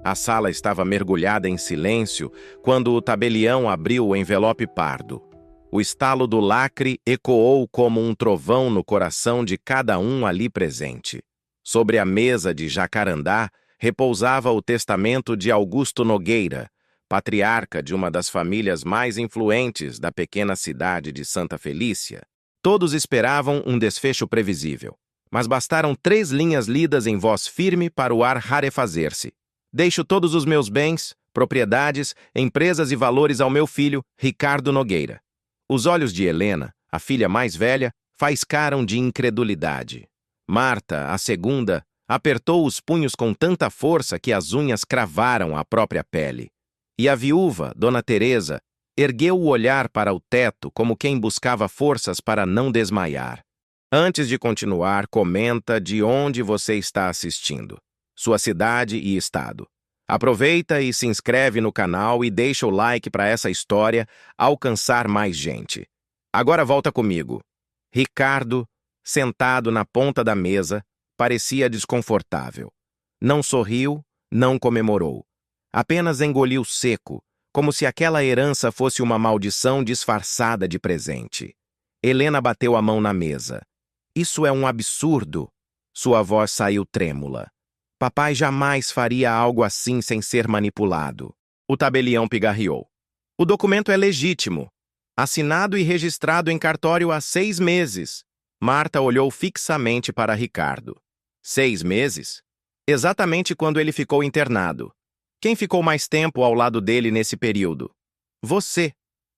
A sala estava mergulhada em silêncio quando o tabelião abriu o envelope pardo. O estalo do lacre ecoou como um trovão no coração de cada um ali presente. Sobre a mesa de jacarandá repousava o testamento de Augusto Nogueira, patriarca de uma das famílias mais influentes da pequena cidade de Santa Felícia. Todos esperavam um desfecho previsível, mas bastaram 3 linhas lidas em voz firme para o ar rarefazer-se. Deixo todos os meus bens, propriedades, empresas e valores ao meu filho, Ricardo Nogueira. Os olhos de Helena, a filha mais velha, faiscaram de incredulidade. Marta, a segunda, apertou os punhos com tanta força que as unhas cravaram a própria pele. E a viúva, Dona Teresa, ergueu o olhar para o teto como quem buscava forças para não desmaiar. Antes de continuar, comenta de onde você está assistindo, sua cidade e estado. Aproveita e se inscreve no canal e deixa o like para essa história alcançar mais gente. Agora volta comigo. Ricardo, sentado na ponta da mesa, parecia desconfortável. Não sorriu, não comemorou. Apenas engoliu seco, como se aquela herança fosse uma maldição disfarçada de presente. Helena bateu a mão na mesa. Isso é um absurdo. Sua voz saiu trêmula. Papai jamais faria algo assim sem ser manipulado. O tabelião pigarreou. O documento é legítimo. Assinado e registrado em cartório há 6 meses. Marta olhou fixamente para Ricardo. 6 meses? Exatamente quando ele ficou internado. Quem ficou mais tempo ao lado dele nesse período? Você.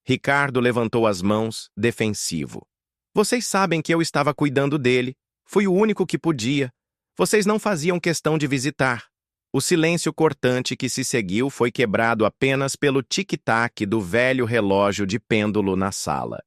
Ricardo levantou as mãos, defensivo. Vocês sabem que eu estava cuidando dele. Fui o único que podia. Vocês não faziam questão de visitar. O silêncio cortante que se seguiu foi quebrado apenas pelo tic-tac do velho relógio de pêndulo na sala.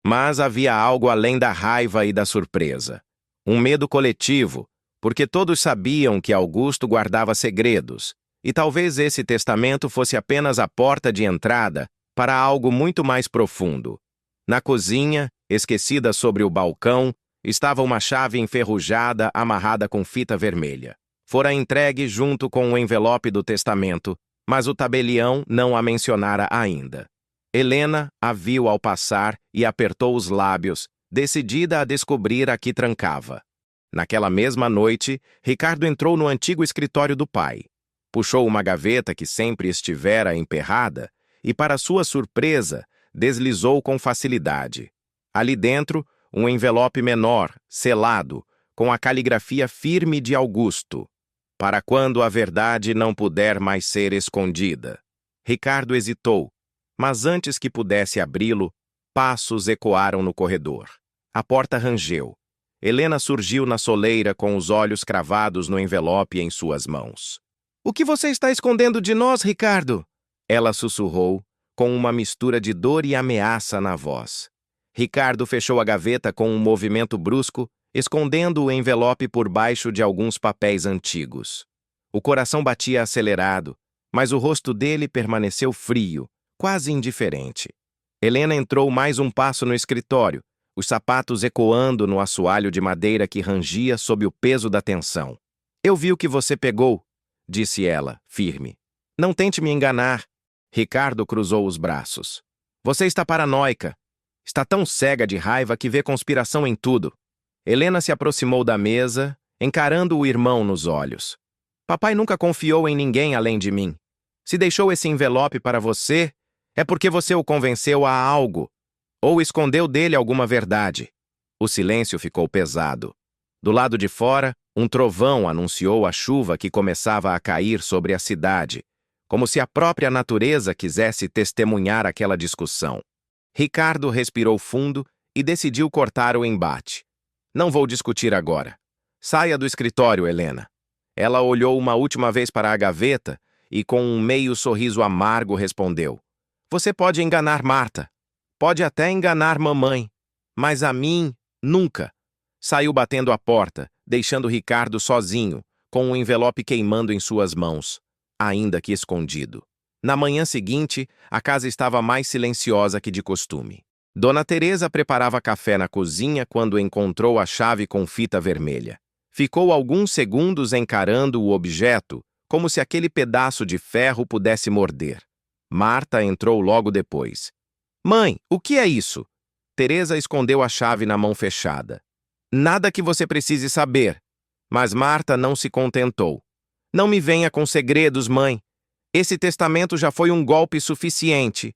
Mas havia algo além da raiva e da surpresa. Um medo coletivo, porque todos sabiam que Augusto guardava segredos, e talvez esse testamento fosse apenas a porta de entrada para algo muito mais profundo. Na cozinha, esquecida sobre o balcão, estava uma chave enferrujada amarrada com fita vermelha. Fora entregue junto com o envelope do testamento, mas o tabelião não a mencionara ainda. Helena a viu ao passar e apertou os lábios, decidida a descobrir a que trancava. Naquela mesma noite, Ricardo entrou no antigo escritório do pai. Puxou uma gaveta que sempre estivera emperrada e, para sua surpresa, deslizou com facilidade. Ali dentro, um envelope menor, selado, com a caligrafia firme de Augusto. Para quando a verdade não puder mais ser escondida. Ricardo hesitou, mas antes que pudesse abri-lo, passos ecoaram no corredor. A porta rangeu. Helena surgiu na soleira com os olhos cravados no envelope em suas mãos. "O que você está escondendo de nós, Ricardo?" Ela sussurrou, com uma mistura de dor e ameaça na voz. Ricardo fechou a gaveta com um movimento brusco, escondendo o envelope por baixo de alguns papéis antigos. O coração batia acelerado, mas o rosto dele permaneceu frio, quase indiferente. Helena entrou mais um passo no escritório, os sapatos ecoando no assoalho de madeira que rangia sob o peso da tensão. "Eu vi o que você pegou", disse ela, firme. "Não tente me enganar." Ricardo cruzou os braços. "Você está paranoica. Está tão cega de raiva que vê conspiração em tudo." Helena se aproximou da mesa, encarando o irmão nos olhos. "Papai nunca confiou em ninguém além de mim. Se deixou esse envelope para você, é porque você o convenceu a algo, ou escondeu dele alguma verdade." O silêncio ficou pesado. Do lado de fora, um trovão anunciou a chuva que começava a cair sobre a cidade, como se a própria natureza quisesse testemunhar aquela discussão. Ricardo respirou fundo e decidiu cortar o embate. "Não vou discutir agora. Saia do escritório, Helena." Ela olhou uma última vez para a gaveta e, com um meio sorriso amargo, respondeu: "Você pode enganar Marta. Pode até enganar mamãe. Mas a mim, nunca." Saiu batendo a porta, deixando Ricardo sozinho, com o envelope queimando em suas mãos, ainda que escondido. Na manhã seguinte, a casa estava mais silenciosa que de costume. Dona Teresa preparava café na cozinha quando encontrou a chave com fita vermelha. Ficou alguns segundos encarando o objeto, como se aquele pedaço de ferro pudesse morder. Marta entrou logo depois. Mãe, o que é isso? Teresa escondeu a chave na mão fechada. Nada que você precise saber. Mas Marta não se contentou. Não me venha com segredos, mãe. Esse testamento já foi um golpe suficiente.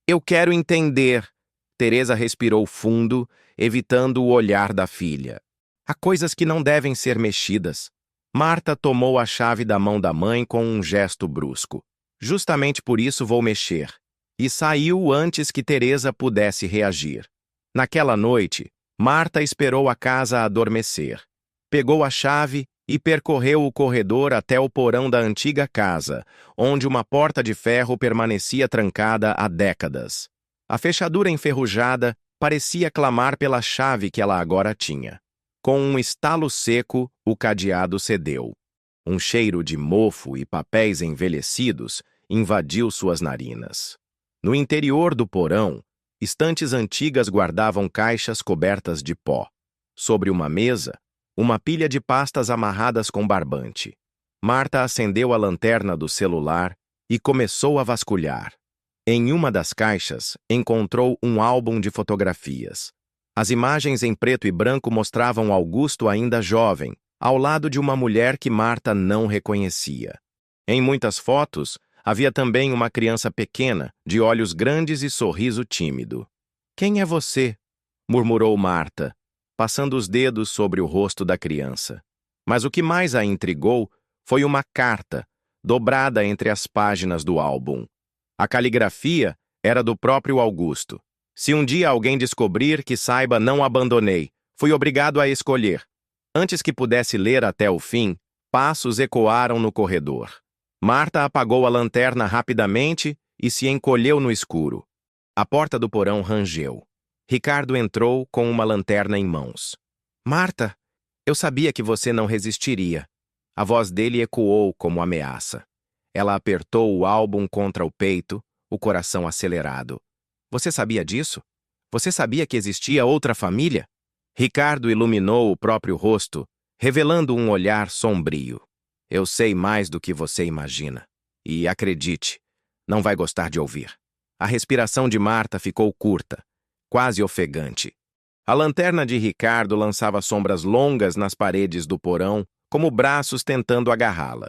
Eu quero entender. Teresa respirou fundo, evitando o olhar da filha. Há coisas que não devem ser mexidas. Marta tomou a chave da mão da mãe com um gesto brusco. Justamente por isso vou mexer. E saiu antes que Teresa pudesse reagir. Naquela noite, Marta esperou a casa adormecer. Pegou a chave e percorreu o corredor até o porão da antiga casa, onde uma porta de ferro permanecia trancada há décadas. A fechadura enferrujada parecia clamar pela chave que ela agora tinha. Com um estalo seco, o cadeado cedeu. Um cheiro de mofo e papéis envelhecidos invadiu suas narinas. No interior do porão, estantes antigas guardavam caixas cobertas de pó. Sobre uma mesa, uma pilha de pastas amarradas com barbante. Marta acendeu a lanterna do celular e começou a vasculhar. Em uma das caixas, encontrou um álbum de fotografias. As imagens em preto e branco mostravam Augusto ainda jovem, ao lado de uma mulher que Marta não reconhecia. Em muitas fotos, havia também uma criança pequena, de olhos grandes e sorriso tímido. Quem é você? Murmurou Marta, passando os dedos sobre o rosto da criança. Mas o que mais a intrigou foi uma carta, dobrada entre as páginas do álbum. A caligrafia era do próprio Augusto. Se um dia alguém descobrir, que saiba, não abandonei. Fui obrigado a escolher. Antes que pudesse ler até o fim, passos ecoaram no corredor. Marta apagou a lanterna rapidamente e se encolheu no escuro. A porta do porão rangeu. Ricardo entrou com uma lanterna em mãos. Marta, eu sabia que você não resistiria. A voz dele ecoou como ameaça. Ela apertou o álbum contra o peito, o coração acelerado. Você sabia disso? Você sabia que existia outra família? Ricardo iluminou o próprio rosto, revelando um olhar sombrio. Eu sei mais do que você imagina. E, acredite, não vai gostar de ouvir. A respiração de Marta ficou curta, quase ofegante. A lanterna de Ricardo lançava sombras longas nas paredes do porão, como braços tentando agarrá-la.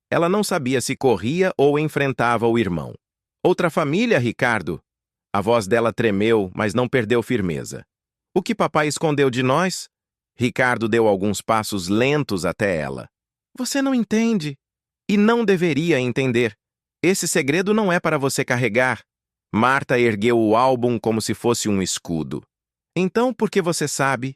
Ela não sabia se corria ou enfrentava o irmão. Outra família, Ricardo? A voz dela tremeu, mas não perdeu firmeza. O que papai escondeu de nós? Ricardo deu alguns passos lentos até ela. Você não entende. E não deveria entender. Esse segredo não é para você carregar. Marta ergueu o álbum como se fosse um escudo. Então, por que você sabe?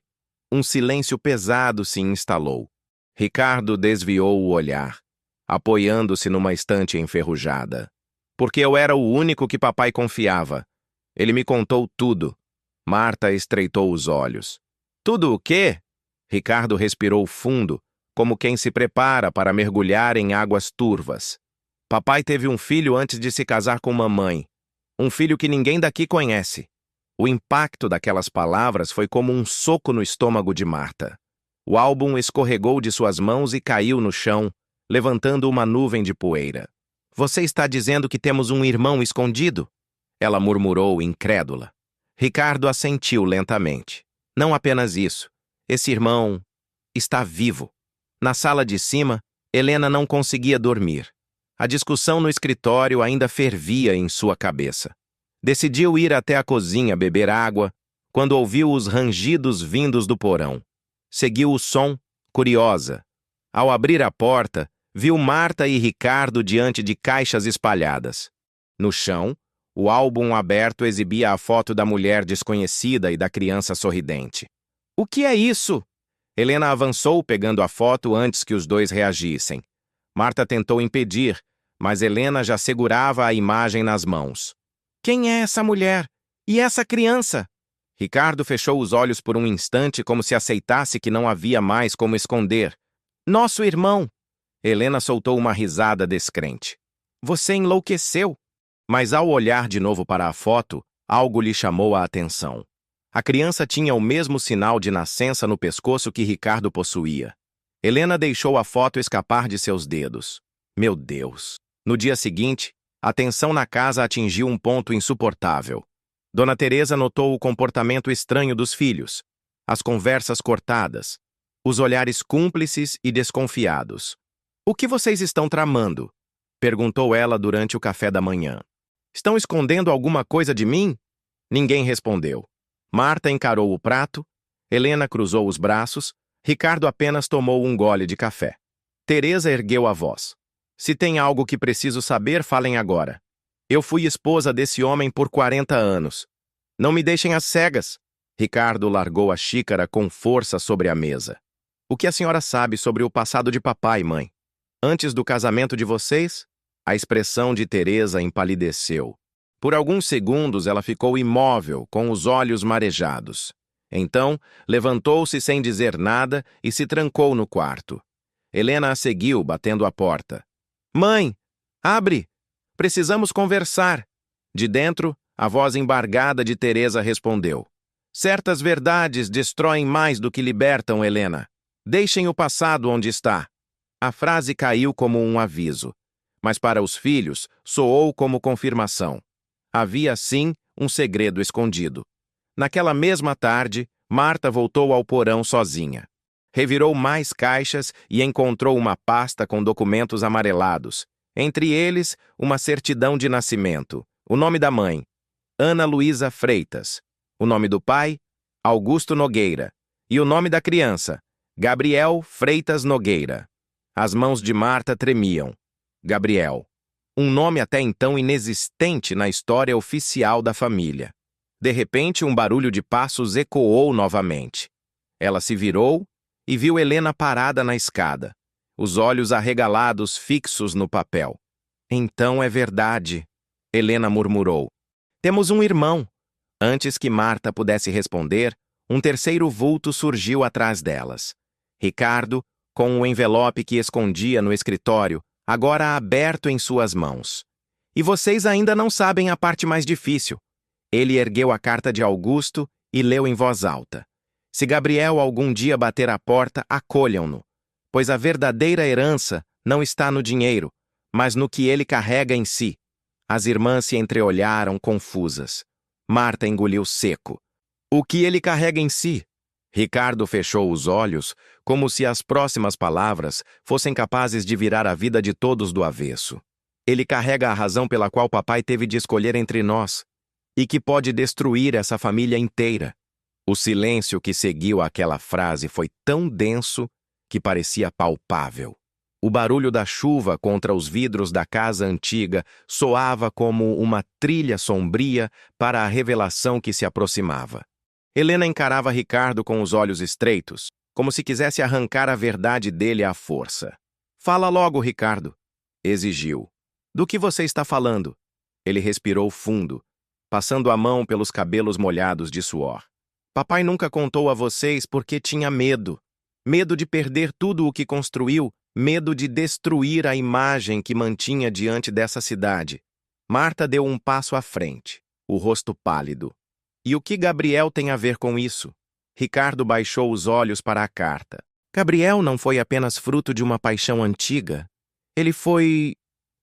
Um silêncio pesado se instalou. Ricardo desviou o olhar, apoiando-se numa estante enferrujada. Porque eu era o único que papai confiava. Ele me contou tudo. Marta estreitou os olhos. Tudo o quê? Ricardo respirou fundo, como quem se prepara para mergulhar em águas turvas. Papai teve um filho antes de se casar com mamãe. Um filho que ninguém daqui conhece. O impacto daquelas palavras foi como um soco no estômago de Marta. O álbum escorregou de suas mãos e caiu no chão, levantando uma nuvem de poeira. Você está dizendo que temos um irmão escondido? Ela murmurou, incrédula. Ricardo assentiu lentamente. Não apenas isso. Esse irmão está vivo. Na sala de cima, Helena não conseguia dormir. A discussão no escritório ainda fervia em sua cabeça. Decidiu ir até a cozinha beber água, quando ouviu os rangidos vindos do porão. Seguiu o som, curiosa. Ao abrir a porta, viu Marta e Ricardo diante de caixas espalhadas. No chão, o álbum aberto exibia a foto da mulher desconhecida e da criança sorridente. O que é isso? Helena avançou pegando a foto antes que os dois reagissem. Marta tentou impedir, mas Helena já segurava a imagem nas mãos. Quem é essa mulher? E essa criança? Ricardo fechou os olhos por um instante como se aceitasse que não havia mais como esconder. Nosso irmão! Helena soltou uma risada descrente. Você enlouqueceu! Mas ao olhar de novo para a foto, algo lhe chamou a atenção. A criança tinha o mesmo sinal de nascença no pescoço que Ricardo possuía. Helena deixou a foto escapar de seus dedos. Meu Deus! No dia seguinte, a tensão na casa atingiu um ponto insuportável. Dona Teresa notou o comportamento estranho dos filhos, as conversas cortadas, os olhares cúmplices e desconfiados. "O que vocês estão tramando?" perguntou ela durante o café da manhã. "Estão escondendo alguma coisa de mim?" Ninguém respondeu. Marta encarou o prato, Helena cruzou os braços, Ricardo apenas tomou um gole de café. Teresa ergueu a voz. "Se tem algo que preciso saber, falem agora. Eu fui esposa desse homem por 40 anos. Não me deixem às cegas." Ricardo largou a xícara com força sobre a mesa. "O que a senhora sabe sobre o passado de papai, mãe? Antes do casamento de vocês?" A expressão de Teresa empalideceu. Por alguns segundos ela ficou imóvel, com os olhos marejados. Então, levantou-se sem dizer nada e se trancou no quarto. Helena a seguiu, batendo a porta. "Mãe, abre! Precisamos conversar." De dentro, a voz embargada de Teresa respondeu. "Certas verdades destroem mais do que libertam, Helena. Deixem o passado onde está." A frase caiu como um aviso, mas para os filhos soou como confirmação. Havia, sim, um segredo escondido. Naquela mesma tarde, Marta voltou ao porão sozinha. Revirou mais caixas e encontrou uma pasta com documentos amarelados. Entre eles, uma certidão de nascimento, o nome da mãe, Ana Luísa Freitas, o nome do pai, Augusto Nogueira, e o nome da criança, Gabriel Freitas Nogueira. As mãos de Marta tremiam. Gabriel. Um nome até então inexistente na história oficial da família. De repente, um barulho de passos ecoou novamente. Ela se virou e viu Helena parada na escada, os olhos arregalados fixos no papel. "Então é verdade", Helena murmurou. "Temos um irmão." Antes que Marta pudesse responder, um terceiro vulto surgiu atrás delas. Ricardo, com o envelope que escondia no escritório, agora aberto em suas mãos. "E vocês ainda não sabem a parte mais difícil." Ele ergueu a carta de Augusto e leu em voz alta. "Se Gabriel algum dia bater à porta, acolham-no, pois a verdadeira herança não está no dinheiro, mas no que ele carrega em si." As irmãs se entreolharam confusas. Marta engoliu seco. "O que ele carrega em si?" Ricardo fechou os olhos, como se as próximas palavras fossem capazes de virar a vida de todos do avesso. "Ele carrega a razão pela qual papai teve de escolher entre nós, e que pode destruir essa família inteira." O silêncio que seguiu aquela frase foi tão denso que parecia palpável. O barulho da chuva contra os vidros da casa antiga soava como uma trilha sombria para a revelação que se aproximava. Helena encarava Ricardo com os olhos estreitos, como se quisesse arrancar a verdade dele à força. "Fala logo, Ricardo", exigiu. "Do que você está falando?" Ele respirou fundo, passando a mão pelos cabelos molhados de suor. "Papai nunca contou a vocês porque tinha medo. Medo de perder tudo o que construiu, medo de destruir a imagem que mantinha diante dessa cidade." Marta deu um passo à frente, o rosto pálido. "E o que Gabriel tem a ver com isso?" Ricardo baixou os olhos para a carta. "Gabriel não foi apenas fruto de uma paixão antiga. Ele foi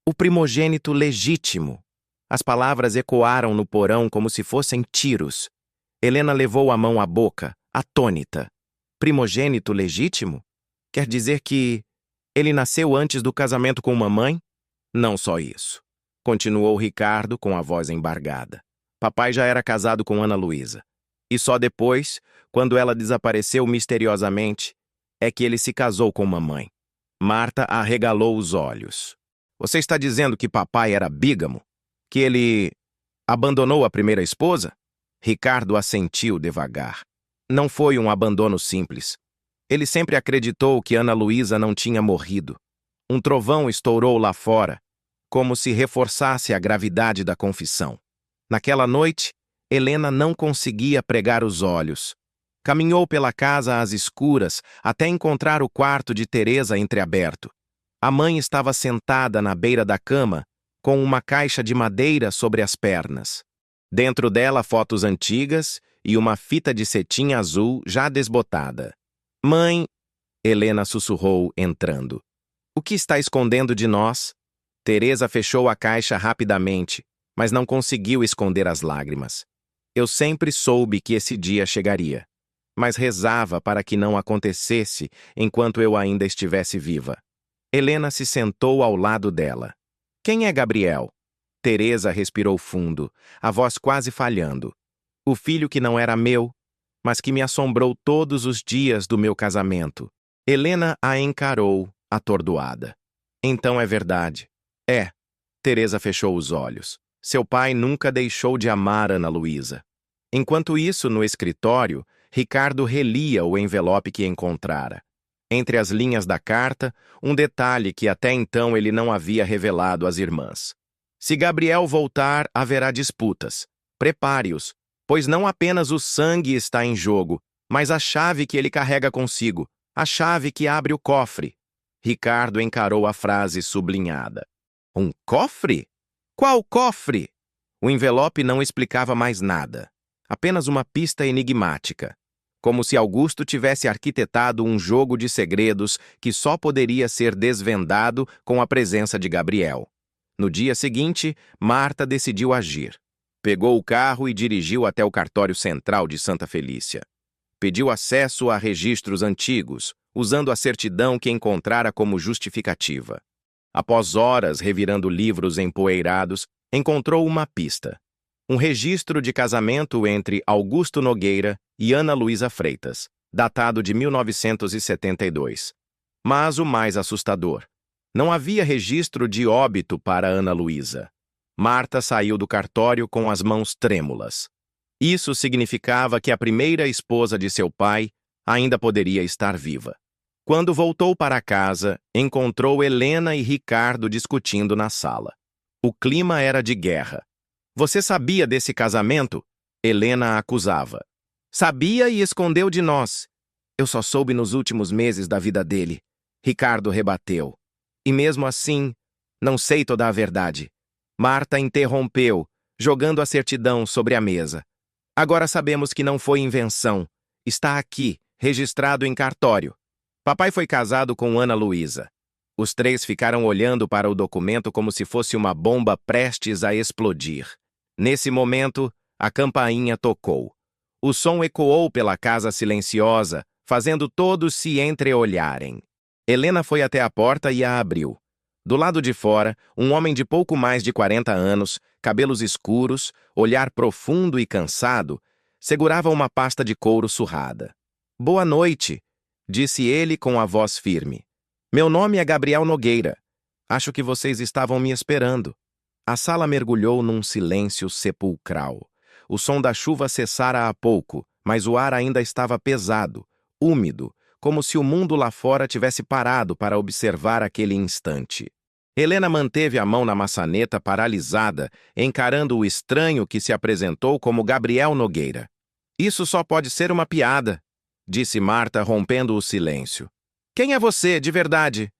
o primogênito legítimo." As palavras ecoaram no porão como se fossem tiros. Helena levou a mão à boca, atônita. "Primogênito legítimo? Quer dizer que ele nasceu antes do casamento com uma mãe?" "Não só isso", continuou Ricardo com a voz embargada. "Papai já era casado com Ana Luísa. E só depois, quando ela desapareceu misteriosamente, é que ele se casou com mamãe." Marta arregalou os olhos. "Você está dizendo que papai era bígamo? Que ele abandonou a primeira esposa?" Ricardo assentiu devagar. "Não foi um abandono simples. Ele sempre acreditou que Ana Luísa não tinha morrido. Um trovão estourou lá fora, como se reforçasse a gravidade da confissão. Naquela noite, Helena não conseguia pregar os olhos. Caminhou pela casa às escuras até encontrar o quarto de Teresa entreaberto. A mãe estava sentada na beira da cama, com uma caixa de madeira sobre as pernas. Dentro dela, fotos antigas e uma fita de cetim azul já desbotada. "Mãe", Helena sussurrou, entrando. O que está escondendo de nós? Teresa fechou a caixa rapidamente, mas não conseguiu esconder as lágrimas. Eu sempre soube que esse dia chegaria, mas rezava para que não acontecesse enquanto eu ainda estivesse viva. Helena se sentou ao lado dela. Quem é Gabriel? Teresa respirou fundo, a voz quase falhando. O filho que não era meu, mas que me assombrou todos os dias do meu casamento. Helena a encarou, atordoada. Então é verdade. É. Teresa fechou os olhos. Seu pai nunca deixou de amar Ana Luísa. Enquanto isso, no escritório, Ricardo relia o envelope que encontrara. Entre as linhas da carta, um detalhe que até então ele não havia revelado às irmãs. Se Gabriel voltar, haverá disputas. Prepare-os, pois não apenas o sangue está em jogo, mas a chave que ele carrega consigo, a chave que abre o cofre. Ricardo encarou a frase sublinhada. Um cofre? Qual cofre? O envelope não explicava mais nada. Apenas uma pista enigmática. Como se Augusto tivesse arquitetado um jogo de segredos que só poderia ser desvendado com a presença de Gabriel. No dia seguinte, Marta decidiu agir. Pegou o carro e dirigiu até o cartório central de Santa Felícia. Pediu acesso a registros antigos, usando a certidão que encontrara como justificativa. Após horas revirando livros empoeirados, encontrou uma pista. Um registro de casamento entre Augusto Nogueira e Ana Luísa Freitas, datado de 1972. Mas o mais assustador: não havia registro de óbito para Ana Luísa. Marta saiu do cartório com as mãos trêmulas. Isso significava que a primeira esposa de seu pai ainda poderia estar viva. Quando voltou para casa, encontrou Helena e Ricardo discutindo na sala. O clima era de guerra. Você sabia desse casamento? Helena a acusava. Sabia e escondeu de nós. Eu só soube nos últimos meses da vida dele. Ricardo rebateu. E mesmo assim, não sei toda a verdade. Marta interrompeu, jogando a certidão sobre a mesa. Agora sabemos que não foi invenção. Está aqui, registrado em cartório. Papai foi casado com Ana Luísa. Os três ficaram olhando para o documento como se fosse uma bomba prestes a explodir. Nesse momento, a campainha tocou. O som ecoou pela casa silenciosa, fazendo todos se entreolharem. Helena foi até a porta e a abriu. Do lado de fora, um homem de pouco mais de 40 anos, cabelos escuros, olhar profundo e cansado, segurava uma pasta de couro surrada. Boa noite, disse ele com a voz firme. Meu nome é Gabriel Nogueira. Acho que vocês estavam me esperando. A sala mergulhou num silêncio sepulcral. O som da chuva cessara há pouco, mas o ar ainda estava pesado, úmido, como se o mundo lá fora tivesse parado para observar aquele instante. Helena manteve a mão na maçaneta paralisada, encarando o estranho que se apresentou como Gabriel Nogueira. Isso só pode ser uma piada, disse Marta, rompendo o silêncio. Quem é você, de verdade?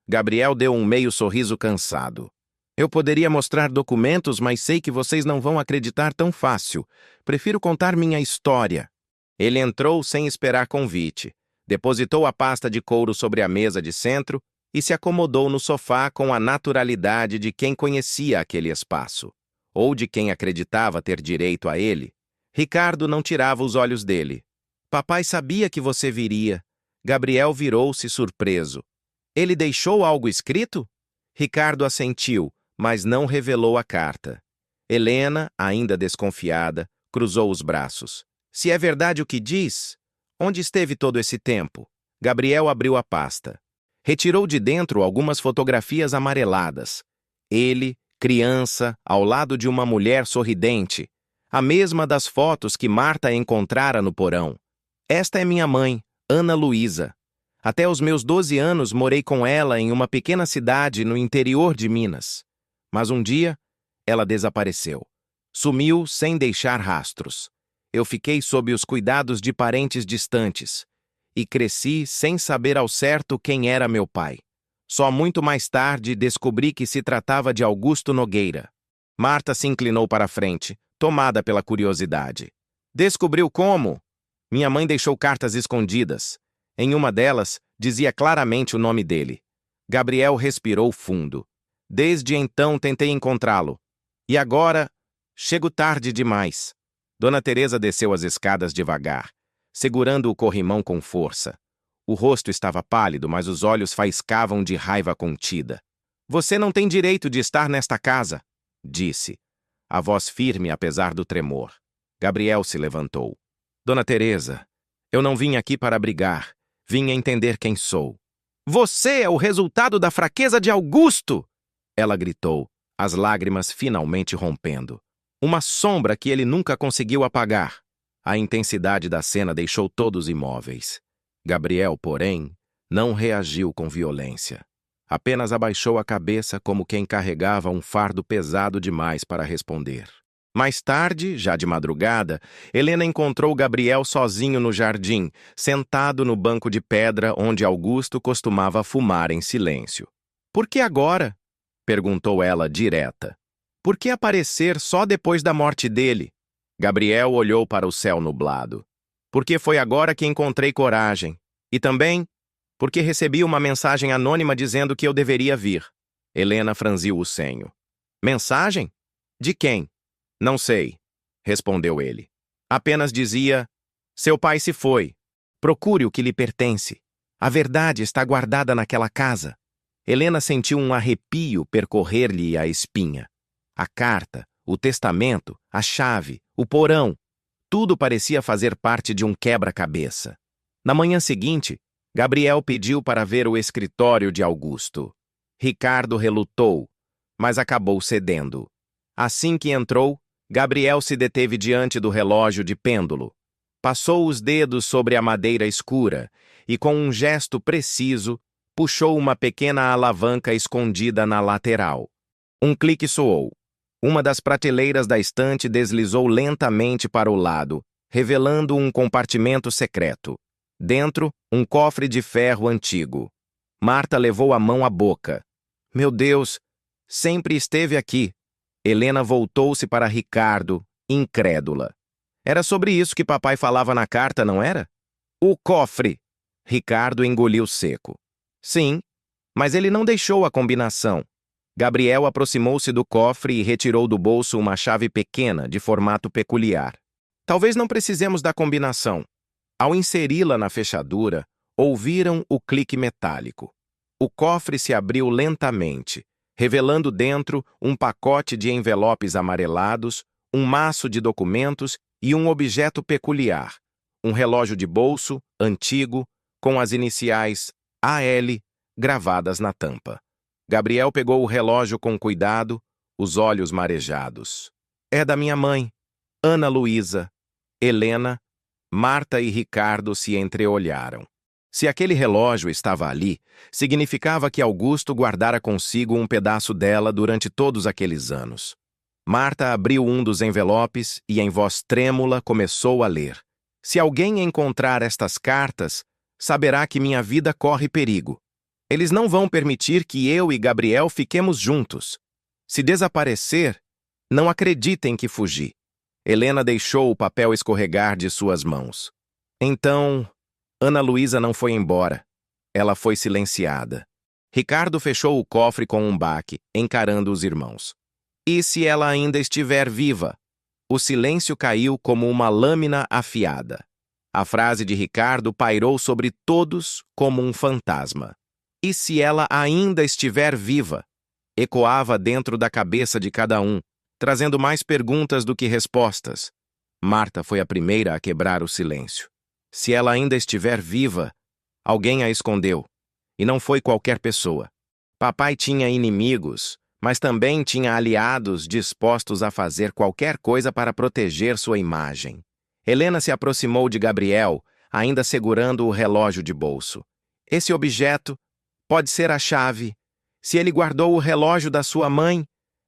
Gabriel deu um meio sorriso cansado. Eu poderia mostrar documentos, mas sei que vocês não vão acreditar tão fácil. Prefiro contar minha história. Ele entrou sem esperar convite. Depositou a pasta de couro sobre a mesa de centro e se acomodou no sofá com a naturalidade de quem conhecia aquele espaço, ou de quem acreditava ter direito a ele. Ricardo não tirava os olhos dele. Papai sabia que você viria. Gabriel virou-se surpreso. Ele deixou algo escrito? Ricardo assentiu, mas não revelou a carta. Helena, ainda desconfiada, cruzou os braços. Se é verdade o que diz, onde esteve todo esse tempo? Gabriel abriu a pasta. Retirou de dentro algumas fotografias amareladas. Ele, criança, ao lado de uma mulher sorridente, a mesma das fotos que Marta encontrara no porão. Esta é minha mãe, Ana Luísa. Até os meus 12 anos morei com ela em uma pequena cidade no interior de Minas. Mas um dia, ela desapareceu. Sumiu sem deixar rastros. Eu fiquei sob os cuidados de parentes distantes e cresci sem saber ao certo quem era meu pai. Só muito mais tarde descobri que se tratava de Augusto Nogueira. Marta se inclinou para a frente, tomada pela curiosidade. Descobriu como? Minha mãe deixou cartas escondidas. Em uma delas, dizia claramente o nome dele. Gabriel respirou fundo. Desde então tentei encontrá-lo. E agora, chego tarde demais. Dona Teresa desceu as escadas devagar, segurando o corrimão com força. O rosto estava pálido, mas os olhos faiscavam de raiva contida. Você não tem direito de estar nesta casa, disse, a voz firme apesar do tremor. Gabriel se levantou. Dona Teresa, eu não vim aqui para brigar. Vim entender quem sou. Você é o resultado da fraqueza de Augusto! Ela gritou, as lágrimas finalmente rompendo. Uma sombra que ele nunca conseguiu apagar. A intensidade da cena deixou todos imóveis. Gabriel, porém, não reagiu com violência. Apenas abaixou a cabeça como quem carregava um fardo pesado demais para responder. Mais tarde, já de madrugada, Helena encontrou Gabriel sozinho no jardim, sentado no banco de pedra onde Augusto costumava fumar em silêncio. Por que agora? Perguntou ela direta. Por que aparecer só depois da morte dele? Gabriel olhou para o céu nublado. Porque foi agora que encontrei coragem. E também porque recebi uma mensagem anônima dizendo que eu deveria vir. Helena franziu o senho. Mensagem? De quem? Não sei, respondeu ele. Apenas dizia, seu pai se foi. Procure o que lhe pertence. A verdade está guardada naquela casa. Helena sentiu um arrepio percorrer-lhe a espinha. A carta, o testamento, a chave, o porão, tudo parecia fazer parte de um quebra-cabeça. Na manhã seguinte, Gabriel pediu para ver o escritório de Augusto. Ricardo relutou, mas acabou cedendo. Assim que entrou, Gabriel se deteve diante do relógio de pêndulo. Passou os dedos sobre a madeira escura e, com um gesto preciso, puxou uma pequena alavanca escondida na lateral. Um clique soou. Uma das prateleiras da estante deslizou lentamente para o lado, revelando um compartimento secreto. Dentro, um cofre de ferro antigo. Marta levou a mão à boca. Meu Deus, sempre esteve aqui. Helena voltou-se para Ricardo, incrédula. Era sobre isso que papai falava na carta, não era? O cofre! Ricardo engoliu seco. Sim, mas ele não deixou a combinação. Gabriel aproximou-se do cofre e retirou do bolso uma chave pequena, de formato peculiar. Talvez não precisemos da combinação. Ao inseri-la na fechadura, ouviram o clique metálico. O cofre se abriu lentamente, revelando dentro um pacote de envelopes amarelados, um maço de documentos e um objeto peculiar, um relógio de bolso, antigo, com as iniciais AL gravadas na tampa. Gabriel pegou o relógio com cuidado, os olhos marejados. É da minha mãe, Ana Luísa. Helena, Marta e Ricardo se entreolharam. Se aquele relógio estava ali, significava que Augusto guardara consigo um pedaço dela durante todos aqueles anos. Marta abriu um dos envelopes e, em voz trêmula, começou a ler. Se alguém encontrar estas cartas, saberá que minha vida corre perigo. Eles não vão permitir que eu e Gabriel fiquemos juntos. Se desaparecer, não acreditem que fugi. Helena deixou o papel escorregar de suas mãos. Então, Ana Luísa não foi embora. Ela foi silenciada. Ricardo fechou o cofre com um baque, encarando os irmãos. E se ela ainda estiver viva? O silêncio caiu como uma lâmina afiada. A frase de Ricardo pairou sobre todos como um fantasma. E se ela ainda estiver viva? Ecoava dentro da cabeça de cada um, trazendo mais perguntas do que respostas. Marta foi a primeira a quebrar o silêncio. Se ela ainda estiver viva, alguém a escondeu. E não foi qualquer pessoa. Papai tinha inimigos, mas também tinha aliados dispostos a fazer qualquer coisa para proteger sua imagem. Helena se aproximou de Gabriel, ainda segurando o relógio de bolso. Esse objeto pode ser a chave. Se ele guardou o relógio da sua mãe,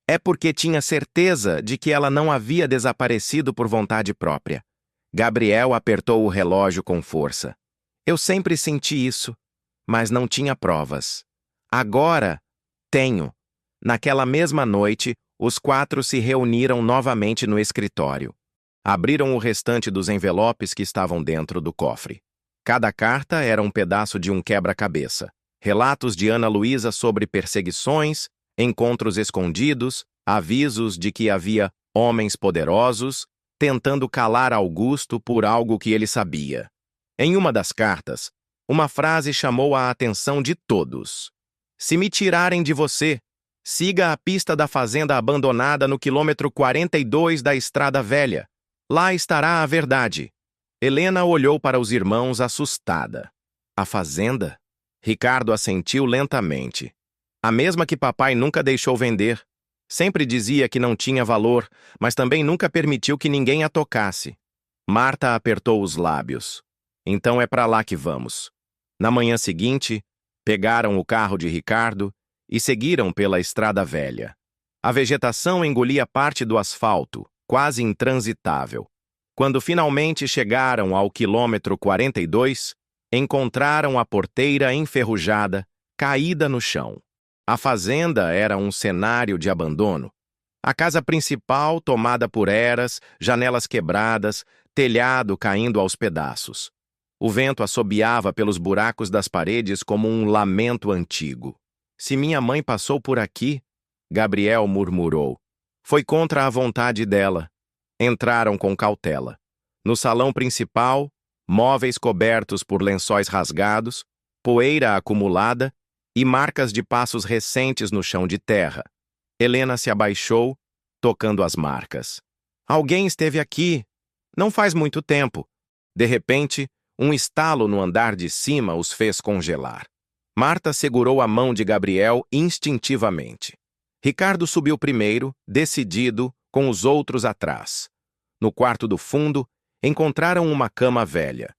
é porque tinha certeza de que ela não havia desaparecido por vontade própria. Gabriel apertou o relógio com força. Eu sempre senti isso, mas não tinha provas. Agora, tenho. Naquela mesma noite, os 4 se reuniram novamente no escritório. Abriram o restante dos envelopes que estavam dentro do cofre. Cada carta era um pedaço de um quebra-cabeça, Relatos de Ana Luísa sobre perseguições, encontros escondidos, avisos de que havia homens poderosos tentando calar Augusto por algo que ele sabia. Em uma das cartas, uma frase chamou a atenção de todos. Se me tirarem de você, siga a pista da fazenda abandonada no quilômetro 42 da Estrada Velha. Lá estará a verdade. Helena olhou para os irmãos assustada. A fazenda? Ricardo assentiu lentamente. A mesma que papai nunca deixou vender. Sempre dizia que não tinha valor, mas também nunca permitiu que ninguém a tocasse. Marta apertou os lábios. Então é para lá que vamos. Na manhã seguinte, pegaram o carro de Ricardo e seguiram pela Estrada Velha. A vegetação engolia parte do asfalto, quase intransitável. Quando finalmente chegaram ao quilômetro 42, encontraram a porteira enferrujada, caída no chão. A fazenda era um cenário de abandono. A casa principal tomada por eras, janelas quebradas, telhado caindo aos pedaços. O vento assobiava pelos buracos das paredes como um lamento antigo. Se minha mãe passou por aqui, Gabriel murmurou. Foi contra a vontade dela. Entraram com cautela. No salão principal, móveis cobertos por lençóis rasgados, poeira acumulada e marcas de passos recentes no chão de terra. Helena se abaixou, tocando as marcas. Alguém esteve aqui. Não faz muito tempo. De repente, um estalo no andar de cima os fez congelar. Marta segurou a mão de Gabriel instintivamente. Ricardo subiu primeiro, decidido, com os outros atrás. No quarto do fundo, encontraram uma cama velha.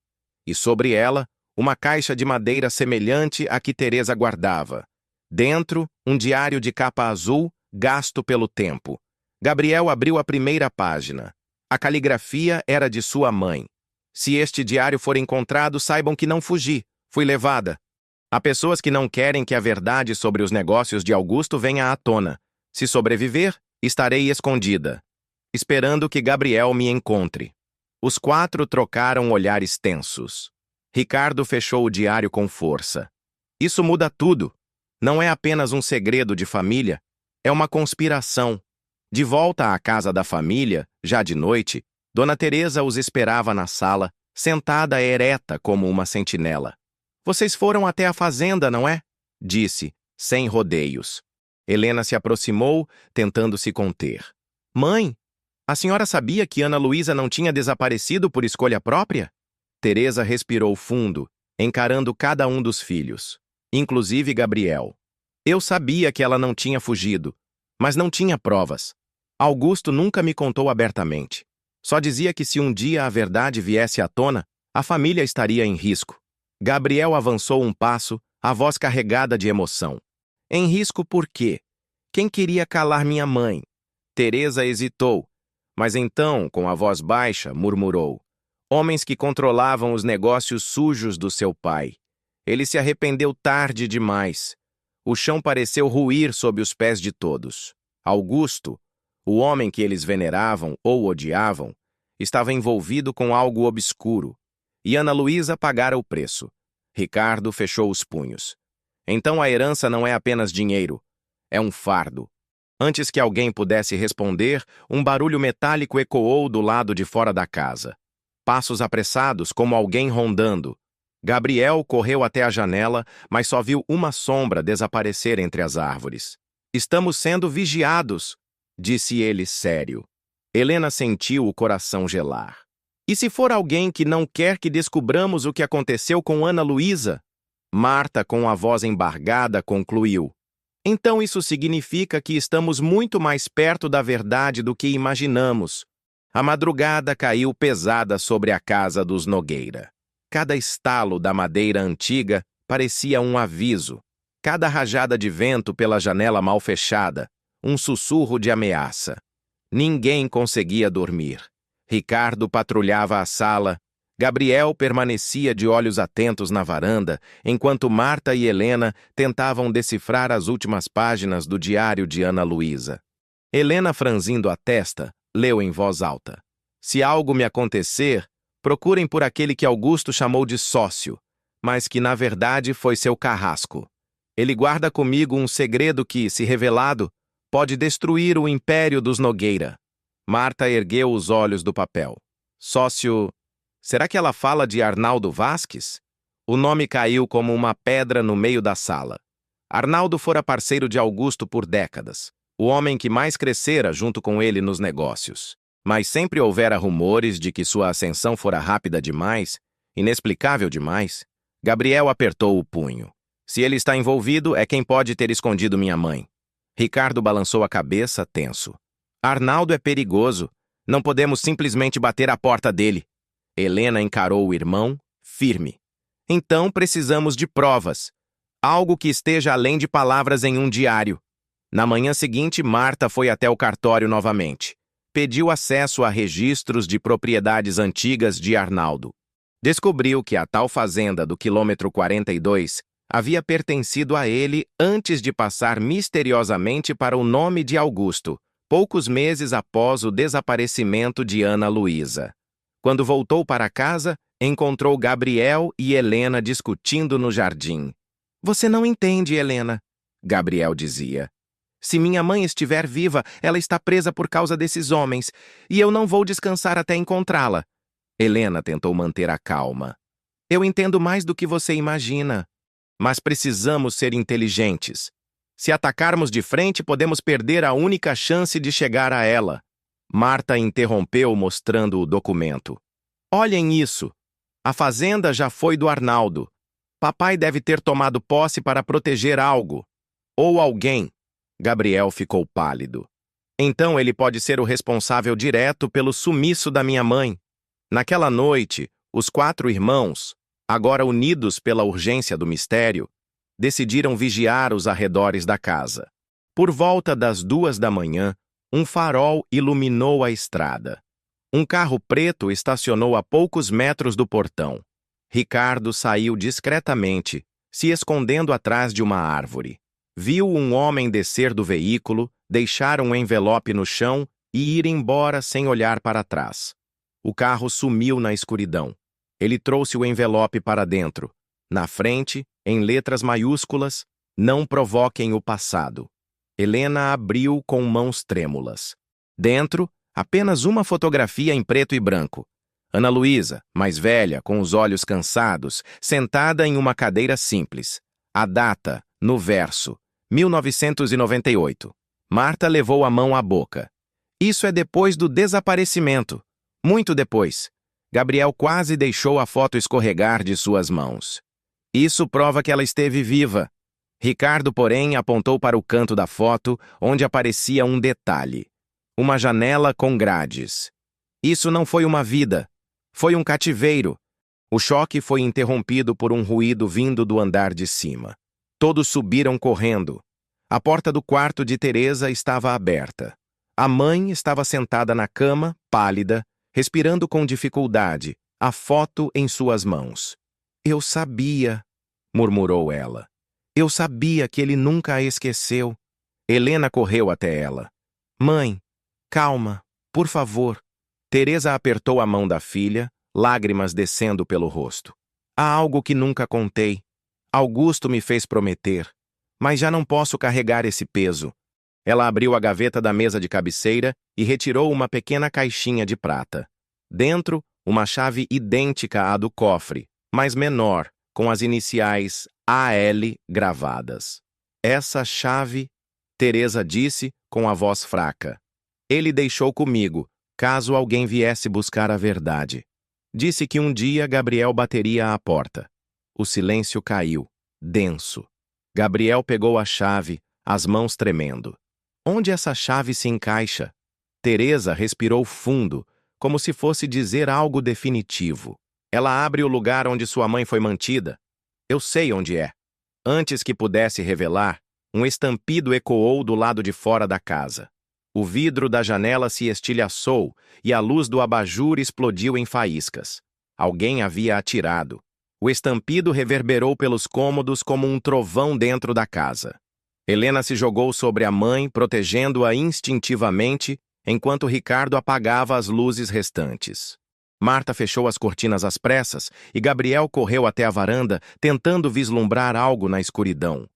E sobre ela, uma caixa de madeira semelhante à que Teresa guardava. Dentro, um diário de capa azul, gasto pelo tempo. Gabriel abriu a primeira página. A caligrafia era de sua mãe. Se este diário for encontrado, saibam que não fugi. Fui levada. Há pessoas que não querem que a verdade sobre os negócios de Augusto venha à tona. Se sobreviver, estarei escondida, esperando que Gabriel me encontre. Os quatro trocaram olhares tensos. Ricardo fechou o diário com força. Isso muda tudo. Não é apenas um segredo de família, é uma conspiração. De volta à casa da família, já de noite, Dona Teresa os esperava na sala, sentada ereta como uma sentinela. Vocês foram até a fazenda, não é? Disse, sem rodeios. Helena se aproximou, tentando se conter. Mãe, a senhora sabia que Ana Luísa não tinha desaparecido por escolha própria? Teresa respirou fundo, encarando cada um dos filhos, inclusive Gabriel. Eu sabia que ela não tinha fugido, mas não tinha provas. Augusto nunca me contou abertamente. Só dizia que se um dia a verdade viesse à tona, a família estaria em risco. Gabriel avançou um passo, a voz carregada de emoção. Em risco por quê? Quem queria calar minha mãe? Teresa hesitou, mas então, com a voz baixa, murmurou. Homens que controlavam os negócios sujos do seu pai. Ele se arrependeu tarde demais. O chão pareceu ruir sob os pés de todos. Augusto, o homem que eles veneravam ou odiavam, estava envolvido com algo obscuro, e Ana Luísa pagara o preço. Ricardo fechou os punhos. Então a herança não é apenas dinheiro, é um fardo. Antes que alguém pudesse responder, um barulho metálico ecoou do lado de fora da casa. Passos apressados, como alguém rondando. Gabriel correu até a janela, mas só viu uma sombra desaparecer entre as árvores. Estamos sendo vigiados, disse ele sério. Helena sentiu o coração gelar. E se for alguém que não quer que descubramos o que aconteceu com Ana Luísa? Marta, com a voz embargada, concluiu. Então isso significa que estamos muito mais perto da verdade do que imaginamos. A madrugada caiu pesada sobre a casa dos Nogueira. Cada estalo da madeira antiga parecia um aviso. Cada rajada de vento pela janela mal fechada, um sussurro de ameaça. Ninguém conseguia dormir. Ricardo patrulhava a sala. Gabriel permanecia de olhos atentos na varanda, enquanto Marta e Helena tentavam decifrar as últimas páginas do diário de Ana Luísa. Helena, franzindo a testa, leu em voz alta. Se algo me acontecer, procurem por aquele que Augusto chamou de sócio, mas que na verdade foi seu carrasco. Ele guarda comigo um segredo que, se revelado, pode destruir o império dos Nogueira. Marta ergueu os olhos do papel. Sócio... Será que ela fala de Arnaldo Vasques? O nome caiu como uma pedra no meio da sala. Arnaldo fora parceiro de Augusto por décadas, o homem que mais crescera junto com ele nos negócios. Mas sempre houvera rumores de que sua ascensão fora rápida demais, inexplicável demais. Gabriel apertou o punho. Se ele está envolvido, é quem pode ter escondido minha mãe. Ricardo balançou a cabeça, tenso. Arnaldo é perigoso. Não podemos simplesmente bater à porta dele. Helena encarou o irmão, firme. Então precisamos de provas. Algo que esteja além de palavras em um diário. Na manhã seguinte, Marta foi até o cartório novamente. Pediu acesso a registros de propriedades antigas de Arnaldo. Descobriu que a tal fazenda do quilômetro 42 havia pertencido a ele antes de passar misteriosamente para o nome de Augusto, poucos meses após o desaparecimento de Ana Luísa. Quando voltou para casa, encontrou Gabriel e Helena discutindo no jardim. Você não entende, Helena, Gabriel dizia. Se minha mãe estiver viva, ela está presa por causa desses homens, e eu não vou descansar até encontrá-la. Helena tentou manter a calma. Eu entendo mais do que você imagina. Mas precisamos ser inteligentes. Se atacarmos de frente, podemos perder a única chance de chegar a ela. Marta interrompeu mostrando o documento. Olhem isso. A fazenda já foi do Arnaldo. Papai deve ter tomado posse para proteger algo. Ou alguém. Gabriel ficou pálido. Então ele pode ser o responsável direto pelo sumiço da minha mãe. Naquela noite, os 4 irmãos, agora unidos pela urgência do mistério, decidiram vigiar os arredores da casa. Por volta das 2 da manhã, um farol iluminou a estrada. Um carro preto estacionou a poucos metros do portão. Ricardo saiu discretamente, se escondendo atrás de uma árvore. Viu um homem descer do veículo, deixar um envelope no chão e ir embora sem olhar para trás. O carro sumiu na escuridão. Ele trouxe o envelope para dentro. Na frente, em letras maiúsculas, não provoquem o passado. Helena abriu com mãos trêmulas. Dentro, apenas uma fotografia em preto e branco. Ana Luísa, mais velha, com os olhos cansados, sentada em uma cadeira simples. A data, no verso, 1998. Marta levou a mão à boca. Isso é depois do desaparecimento. Muito depois. Gabriel quase deixou a foto escorregar de suas mãos. Isso prova que ela esteve viva. Ricardo, porém, apontou para o canto da foto, onde aparecia um detalhe. Uma janela com grades. Isso não foi uma vida. Foi um cativeiro. O choque foi interrompido por um ruído vindo do andar de cima. Todos subiram correndo. A porta do quarto de Teresa estava aberta. A mãe estava sentada na cama, pálida, respirando com dificuldade, a foto em suas mãos. Eu sabia, murmurou ela. Eu sabia que ele nunca a esqueceu. Helena correu até ela. Mãe, calma, por favor. Teresa apertou a mão da filha, lágrimas descendo pelo rosto. Há algo que nunca contei. Augusto me fez prometer, mas já não posso carregar esse peso. Ela abriu a gaveta da mesa de cabeceira e retirou uma pequena caixinha de prata. Dentro, uma chave idêntica à do cofre, mas menor, com as iniciais AL gravadas. Essa chave, Teresa disse com a voz fraca. Ele deixou comigo, caso alguém viesse buscar a verdade. Disse que um dia Gabriel bateria à porta. O silêncio caiu, denso. Gabriel pegou a chave, as mãos tremendo. Onde essa chave se encaixa? Teresa respirou fundo, como se fosse dizer algo definitivo. Ela abre o lugar onde sua mãe foi mantida. Eu sei onde é. Antes que pudesse revelar, um estampido ecoou do lado de fora da casa. O vidro da janela se estilhaçou e a luz do abajur explodiu em faíscas. Alguém havia atirado. O estampido reverberou pelos cômodos como um trovão dentro da casa. Helena se jogou sobre a mãe, protegendo-a instintivamente, enquanto Ricardo apagava as luzes restantes. Marta fechou as cortinas às pressas e Gabriel correu até a varanda, tentando vislumbrar algo na escuridão.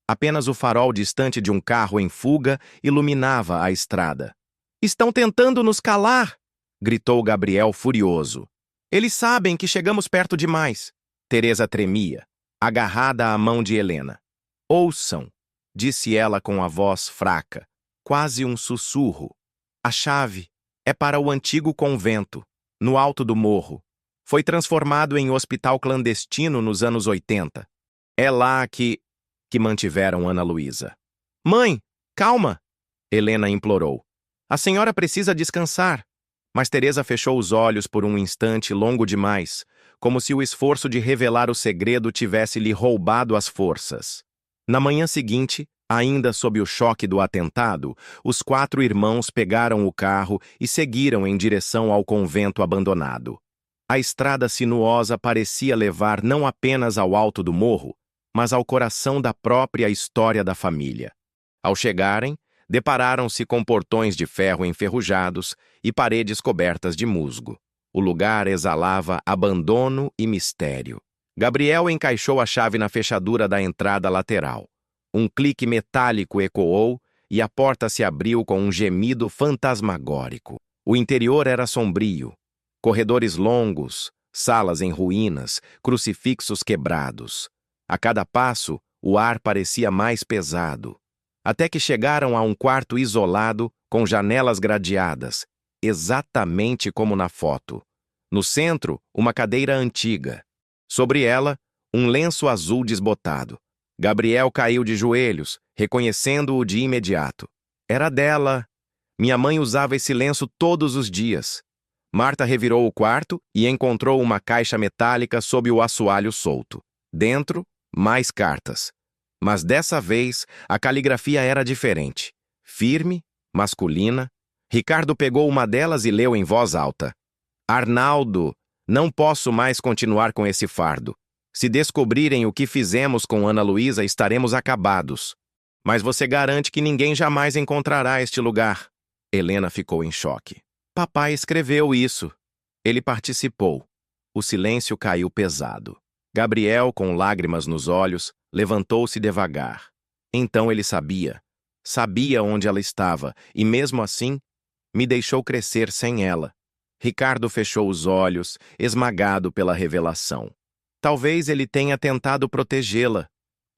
Apenas o farol distante de um carro em fuga iluminava a estrada. "Estão tentando nos calar!" gritou Gabriel furioso. "Eles sabem que chegamos perto demais." Teresa tremia, agarrada à mão de Helena. "Ouçam", disse ela com a voz fraca, quase um sussurro. "A chave é para o antigo convento, no alto do morro. Foi transformado em hospital clandestino nos anos 80. É lá que mantiveram Ana Luísa." "Mãe, calma!" Helena implorou. "A senhora precisa descansar." Mas Teresa fechou os olhos por um instante longo demais, como se o esforço de revelar o segredo tivesse lhe roubado as forças. Na manhã seguinte, ainda sob o choque do atentado, os 4 irmãos pegaram o carro e seguiram em direção ao convento abandonado. A estrada sinuosa parecia levar não apenas ao alto do morro, mas ao coração da própria história da família. Ao chegarem, depararam-se com portões de ferro enferrujados e paredes cobertas de musgo. O lugar exalava abandono e mistério. Gabriel encaixou a chave na fechadura da entrada lateral. Um clique metálico ecoou e a porta se abriu com um gemido fantasmagórico. O interior era sombrio. Corredores longos, salas em ruínas, crucifixos quebrados. A cada passo, o ar parecia mais pesado. Até que chegaram a um quarto isolado, com janelas gradeadas, exatamente como na foto. No centro, uma cadeira antiga. Sobre ela, um lenço azul desbotado. Gabriel caiu de joelhos, reconhecendo-o de imediato. Era dela. Minha mãe usava esse lenço todos os dias. Marta revirou o quarto e encontrou uma caixa metálica sob o assoalho solto. Dentro, mais cartas. Mas dessa vez, a caligrafia era diferente. Firme, masculina. Ricardo pegou uma delas e leu em voz alta. "Arnaldo, não posso mais continuar com esse fardo. Se descobrirem o que fizemos com Ana Luísa, estaremos acabados. Mas você garante que ninguém jamais encontrará este lugar." Helena ficou em choque. "Papai escreveu isso." Ele participou. O silêncio caiu pesado. Gabriel, com lágrimas nos olhos, levantou-se devagar. Então ele sabia. Sabia onde ela estava, e mesmo assim, me deixou crescer sem ela. Ricardo fechou os olhos, esmagado pela revelação. Talvez ele tenha tentado protegê-la,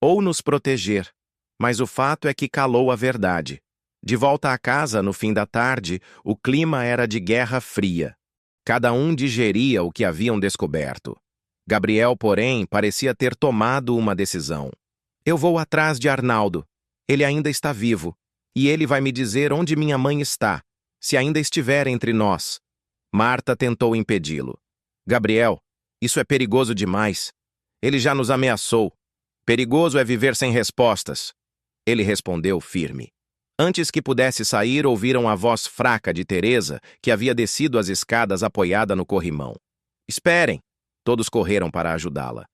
ou nos proteger, mas o fato é que calou a verdade. De volta à casa, no fim da tarde, o clima era de guerra fria. Cada um digeria o que haviam descoberto. Gabriel, porém, parecia ter tomado uma decisão. "Eu vou atrás de Arnaldo. Ele ainda está vivo, e ele vai me dizer onde minha mãe está, se ainda estiver entre nós." Marta tentou impedi-lo. "Gabriel, isso é perigoso demais. Ele já nos ameaçou. Perigoso é viver sem respostas." Ele respondeu firme. Antes que pudesse sair, ouviram a voz fraca de Teresa, que havia descido as escadas apoiada no corrimão. "Esperem!" Todos correram para ajudá-la.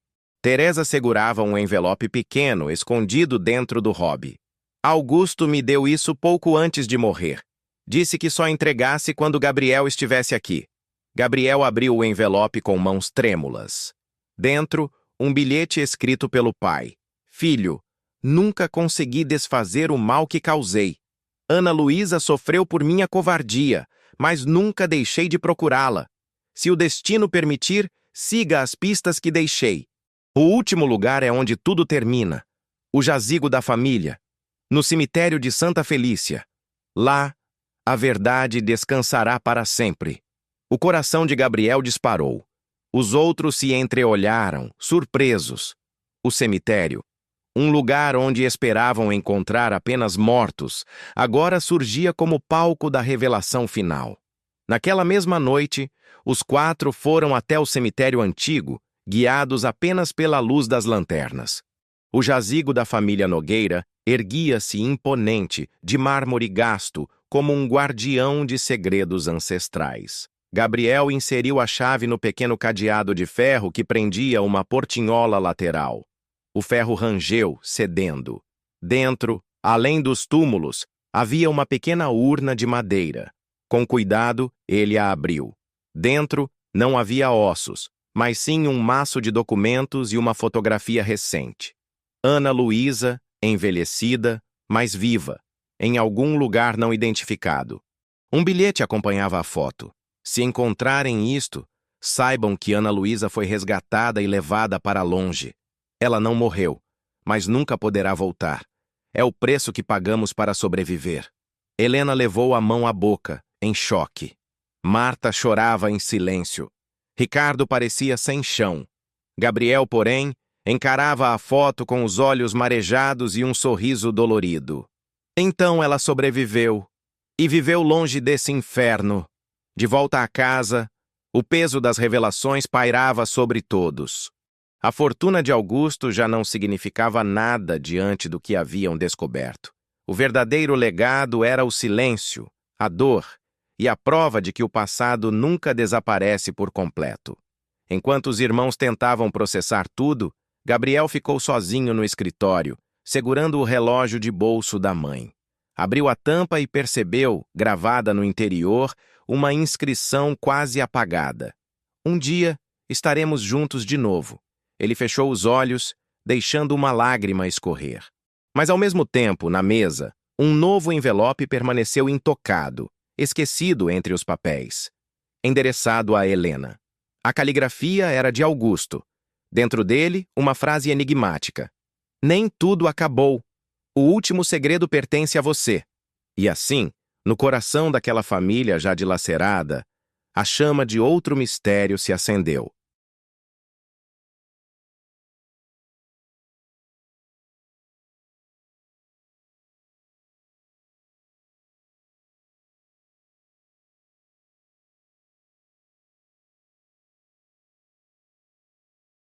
Teresa segurava um envelope pequeno, escondido dentro do hobby. "Augusto me deu isso pouco antes de morrer. Disse que só entregasse quando Gabriel estivesse aqui." Gabriel abriu o envelope com mãos trêmulas. Dentro, um bilhete escrito pelo pai. "Filho, nunca consegui desfazer o mal que causei. Ana Luísa sofreu por minha covardia, mas nunca deixei de procurá-la. Se o destino permitir, siga as pistas que deixei. O último lugar é onde tudo termina. O jazigo da família. No cemitério de Santa Felícia. Lá, a verdade descansará para sempre." O coração de Gabriel disparou. Os outros se entreolharam, surpresos. O cemitério, um lugar onde esperavam encontrar apenas mortos, agora surgia como palco da revelação final. Naquela mesma noite, os 4 foram até o cemitério antigo, guiados apenas pela luz das lanternas. O jazigo da família Nogueira erguia-se imponente, de mármore gasto, como um guardião de segredos ancestrais. Gabriel inseriu a chave no pequeno cadeado de ferro que prendia uma portinhola lateral. O ferro rangeu, cedendo. Dentro, além dos túmulos, havia uma pequena urna de madeira. Com cuidado, ele a abriu. Dentro, não havia ossos, mas sim um maço de documentos e uma fotografia recente. Ana Luísa, envelhecida, mas viva, em algum lugar não identificado. Um bilhete acompanhava a foto. Se encontrarem isto, saibam que Ana Luísa foi resgatada e levada para longe. Ela não morreu, mas nunca poderá voltar. É o preço que pagamos para sobreviver. Helena levou a mão à boca, em choque. Marta chorava em silêncio. Ricardo parecia sem chão. Gabriel, porém, encarava a foto com os olhos marejados e um sorriso dolorido. Então ela sobreviveu e viveu longe desse inferno. De volta à casa, o peso das revelações pairava sobre todos. A fortuna de Augusto já não significava nada diante do que haviam descoberto. O verdadeiro legado era o silêncio, a dor e a prova de que o passado nunca desaparece por completo. Enquanto os irmãos tentavam processar tudo, Gabriel ficou sozinho no escritório, segurando o relógio de bolso da mãe. Abriu a tampa e percebeu, gravada no interior, uma inscrição quase apagada. Um dia, estaremos juntos de novo. Ele fechou os olhos, deixando uma lágrima escorrer. Mas, ao mesmo tempo, na mesa, um novo envelope permaneceu intocado, esquecido entre os papéis. Endereçado a Helena. A caligrafia era de Augusto. Dentro dele, uma frase enigmática. Nem tudo acabou. O último segredo pertence a você. E assim, no coração daquela família já dilacerada, a chama de outro mistério se acendeu.